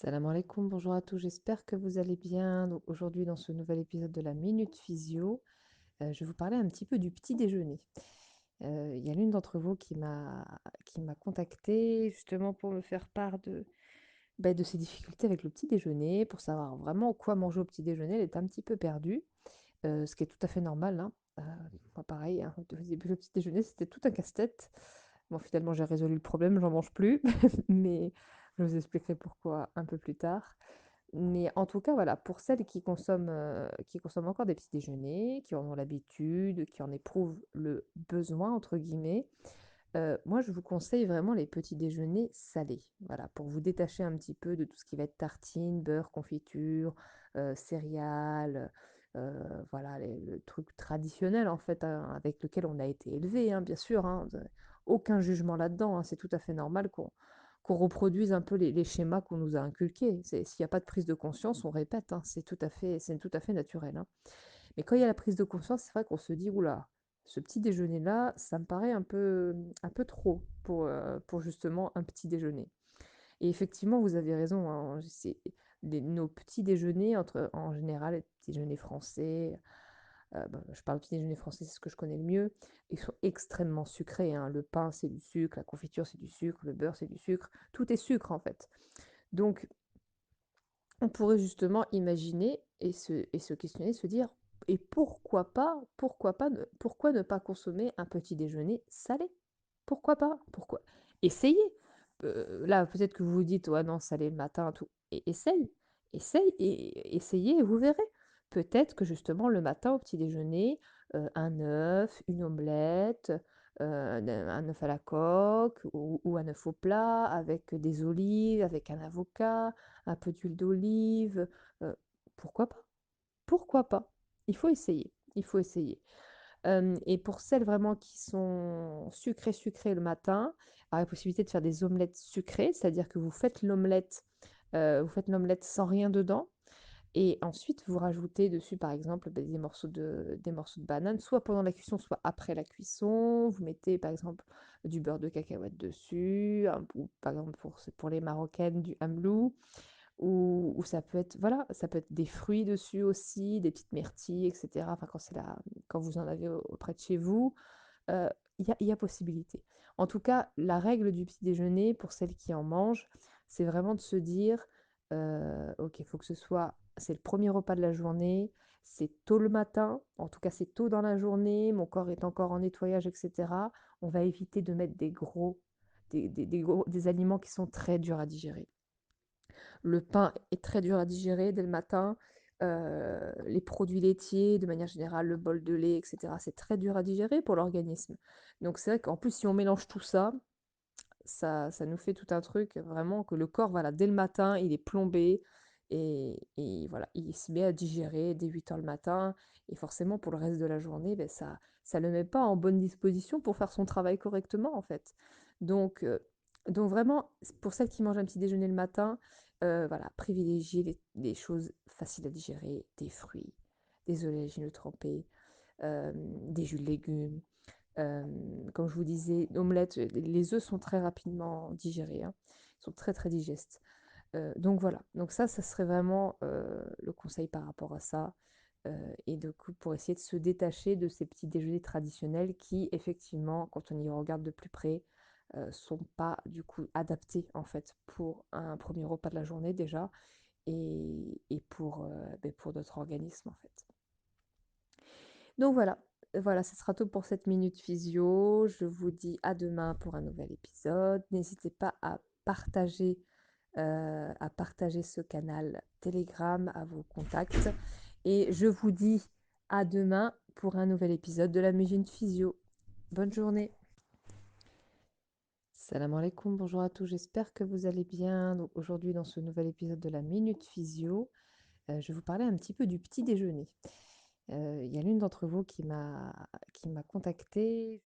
Salam alaikum, bonjour à tous, j'espère que vous allez bien. Donc aujourd'hui, dans ce nouvel épisode de la Minute Physio, je vais vous parler un petit peu du petit déjeuner. Il y a l'une d'entre vous qui m'a contactée justement pour me faire part de ses difficultés avec le petit déjeuner, pour savoir vraiment quoi manger au petit déjeuner. Elle est un petit peu perdue, ce qui est tout à fait normal, hein. Moi pareil, hein, au début le petit déjeuner c'était tout un casse-tête. Bon, finalement j'ai résolu le problème, j'en mange plus, mais je vous expliquerai pourquoi un peu plus tard. Mais en tout cas, voilà, pour celles qui consomment encore des petits déjeuners, qui en ont l'habitude, qui en éprouvent le «besoin» entre guillemets, moi je vous conseille vraiment les petits déjeuners salés. Voilà, pour vous détacher un petit peu de tout ce qui va être tartines, beurre, confiture, céréales, voilà le truc traditionnel en fait, hein, avec lequel on a été élevé, hein, bien sûr, hein, aucun jugement là-dedans, hein, c'est tout à fait normal qu'on reproduise un peu les schémas qu'on nous a inculqués. S'il n'y a pas de prise de conscience, on répète, hein, c'est tout à fait naturel, hein. Mais quand il y a la prise de conscience, c'est vrai qu'on se dit: «Ouh, ce petit déjeuner-là, ça me paraît un peu trop pour justement un petit déjeuner». Et effectivement, vous avez raison, hein, nos petits déjeuners en général, les petits déjeuners français, je parle petit déjeuner français, c'est ce que je connais le mieux, ils sont extrêmement sucrés, hein. Le pain, c'est du sucre, la confiture, c'est du sucre, le beurre, c'est du sucre, tout est sucre en fait. Donc on pourrait justement imaginer et se questionner, se dire: «Et pourquoi ne pas consommer un petit déjeuner salé? Pourquoi pas? Pourquoi?» Essayez! Là, peut-être que vous vous dites: «Ouais, non, salé le matin, tout». Essaye et essayez et vous verrez. Peut-être que justement le matin au petit déjeuner, un œuf, une omelette, un œuf à la coque ou un œuf au plat avec des olives, avec un avocat, un peu d'huile d'olive, heu, pourquoi pas? Pourquoi pas? Il faut essayer, il faut essayer. Hem Et pour celles vraiment qui sont sucrées, sucrées le matin, alors la possibilité de faire des omelettes sucrées, c'est-à-dire que vous faites l'omelette sans rien dedans et ensuite vous rajoutez dessus, par exemple, des morceaux de banane, soit pendant la cuisson, soit après la cuisson. Vous mettez, par exemple, du beurre de cacahuète dessus, ou par exemple pour les marocaines, du amlou. Ou ça peut être voilà, ça peut être des fruits dessus aussi, des petites myrtilles et cetera. Enfin, quand vous en avez auprès de chez vous, heu, il y a possibilité. En tout cas, la règle du petit déjeuner pour celles qui en mangent, c'est vraiment de se dire, «OK, il faut que c'est le premier repas de la journée, c'est tôt le matin, en tout cas c'est tôt dans la journée, mon corps est encore en nettoyage et cetera». On va éviter de mettre des aliments qui sont très durs à digérer. Le pain est très dur à digérer dès le matin. Les produits laitiers, de manière générale, le bol de lait, et cetera, c'est très dur à digérer pour l'organisme. Donc c'est vrai qu'en plus, si on mélange tout ça, ça nous fait tout un truc vraiment que le corps, voilà, dès le matin, il est plombé et voilà, il se met à digérer dès 8 heures le matin et forcément pour le reste de la journée, beh, ça le met pas en bonne disposition pour faire son travail correctement, en fait. Donc vraiment, pour celles qui mangent un petit déjeuner le matin, voilà, privilégiez les choses faciles à digérer, des fruits, des oléagineux trempés, des jus de légumes. Comme je vous disais, l'omelette, les œufs sont très rapidement digérés, hein. Ils sont très, très digestes. Donc voilà, donc ça serait vraiment, le conseil par rapport à ça, et du coup, pour essayer de se détacher de ces petits déjeuners traditionnels qui, effectivement, quand on y regarde de plus près, sont pas, du coup, adaptés, en fait, pour un premier repas de la journée déjà et pour notre organisme, en fait. Donc voilà, voilà, ce sera tout pour cette minute physio. Je vous dis à demain pour un nouvel épisode. N'hésitez pas à partager ce canal Telegram à vos contacts. Et je vous dis à demain pour un nouvel épisode de la Minute Physio. Bonne journée. Salam alaikum, bonjour à tous, j'espère que vous allez bien. Donc aujourd'hui, dans ce nouvel épisode de la Minute Physio, je vais vous parler un petit peu du petit déjeuner. Il y a l'une d'entre vous qui m'a contactée